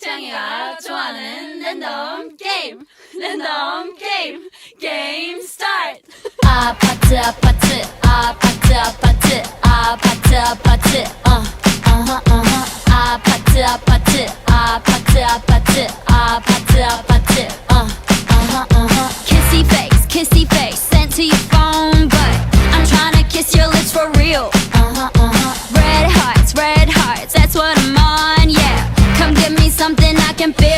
창이가 좋아하는 랜덤 게임 게임 스타트. 아파트 아파트 아파트 아파트 아파트 아파트 아파트 아파트 아파트 아파트 아파트 아파트 kissy face sent to your phone but I'm tryna kiss your lips for real. Red hearts that's what I'm on, yeah. Come give me something I can feel.